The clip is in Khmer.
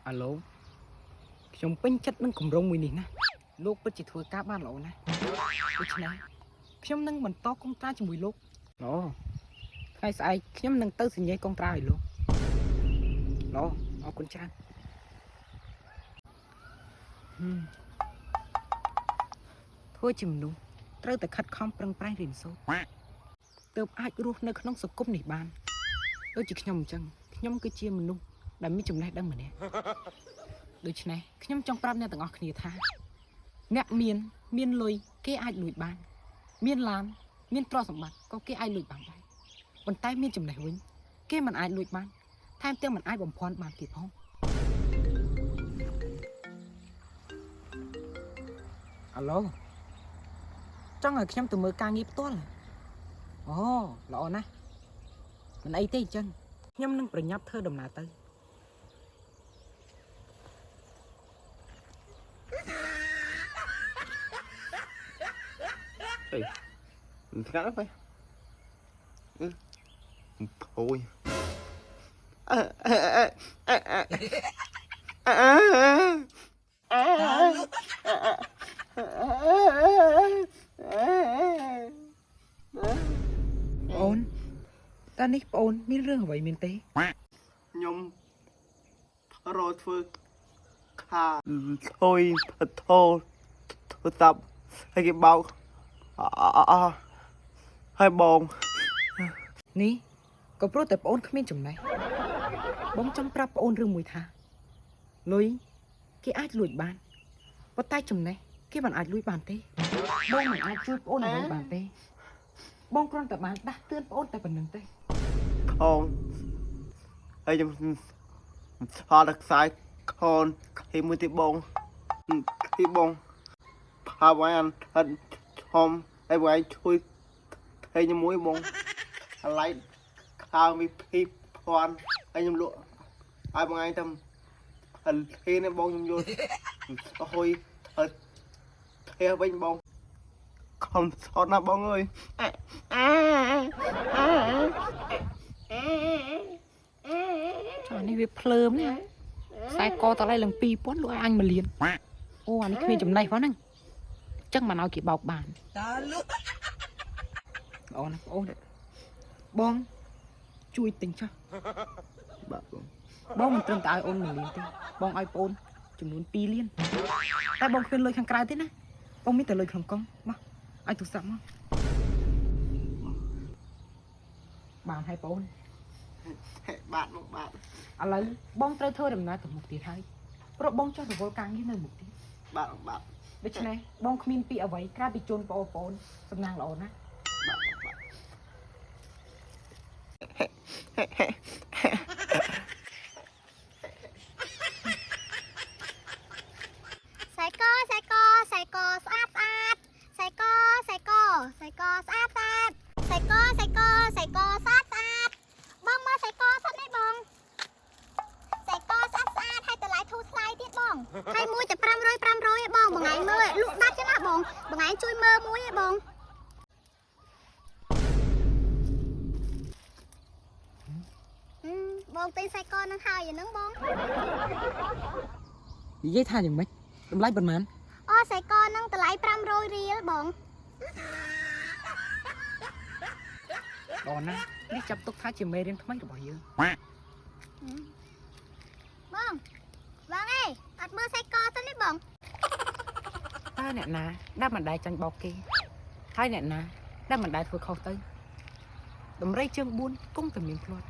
Alo ខ្ញុំពេញចិត្តនឹងគម្រោងមួយនេះណាលោកពិតជាធ្វើការបានល្អណាស់ដូច្នេះខ្ញុំនឹងបន្តកុងត្រាជាមួយលោកអូថ្ងៃស្អែកខ្ញុំនឹងទៅសញ្ញេកុងត្រាឲ្យលោកអូអរគុណច្រើនធ្វើជាមនុស្សត្រូវតែខិតខំប្រឹងប្រែងរៀនសូត្រទើបអាចរស់នៅក្នុងសង្គមនេះបានដូចជាខ្ញុំអញ្ចឹងខ្ញុំគឺជាមនុស្សដែលមានចំណេះដឹងម្នាក់ដូច្នេះខ្ញុំចង់ប្រាប់អ្នកទាំងអស់គ្នាថាអ្នកមានលុយគេអាចលួចបានមានឡានមានទ្រព្យសម្បត្តិក៏គេអាចលួចបានដែរប៉ុន្តែមានចំណេះវិញគេមិនអាចលួចបានថែមទាំងមិនអាចបំភាន់បានទៀតផងអាឡូចង់ឲ្យខ្ញុំទៅមើលការងារផ្ទាល់អូល្អណាស់មិនអីទេអញ្ចឹងខ្ញុំនឹងប្រញាប់ធ្វើដំណើរទៅThằng đó phải thôi ôn ta nick ôn biết rương vậy miền tây nhung rồi thôi khà thôi thôi thôi tập hay cái bao hai bồn ní có pro tập ôn không biết chồng này bóng trong prap ôn rương mùi thà lối cái ai lùi bàn có tay chồng này cái bạn ai lùi bàn tê bông mình ai chui ôn ở bàn tê bông con tập bàn đã tươn ôn tại phần nâng tê con ai trong họ đặc sai con khi mới tiếp bông khi bông ba bọn anh anh hôm ai bọn anh chui thấy như muối bông lấy khao mi phi con anh nhung lụa ai bọn anh tâm anh khi nó bông nhung vô thôi thật theo bên bông không sao nào bông ơi cho anh việc plơm nè sai co tao lại lần pi pón lụa anh mà liền ô anh ấy chấm này phó năng chắc mà nào kịp bọc bàn ô này ô đấy bong chui tình cho bong mình trông tại ôn mình liền thế bong iPhone chừng muốn pi liên tại bong khuyên lời khang cài thế này bong biết từ lời khang con mà ai thuộc sẵn bạn hay bong bạn à lấy bong trai thơ đầm nai từ một tiếng hai rồi bong cho rồi vô càng như nơi một tiếng bạnដូច្នេះបងគ្មានពីអ្វីក្រៅពីជូនបងប្អូនសំណាងល្អណាស់ใส่กอស្អាតស្អាតใส่กอស្អាតស្អាតใส่กอស្អាតស្អាតใส่กอស្អាតស្អាតបងមកใส่กอសិននេះបងใส่กอស្អាតស្អាតឲ្យតម្លៃធូរថ្លៃទៀតបងហើយមួយតែ500ឯងបងបងឯងមើលលក់ដាច់ចឹងណាបងបងឯងជួយមើលមួយឯងបងបងទិញใส่กอនឹងហើយហ្នឹងបងនិយាយថាយ៉ាងម៉េចតម្លៃប៉ុន្មានអូใส่กอនឹងតម្លៃ500រៀលបងល្អណាស់នេះចាប់ទុកថាជាមេរៀនថ្មីរបស់យើងបងអេអត់មើលใส่กอទៅនេះបងតើអ្នកណាដែលមិនដែលចាញ់បោកគេហើយអ្នកណាដែលមិនដែលធ្វើខុសទៅដំរីជើង4គង់តែមានភ្លាត់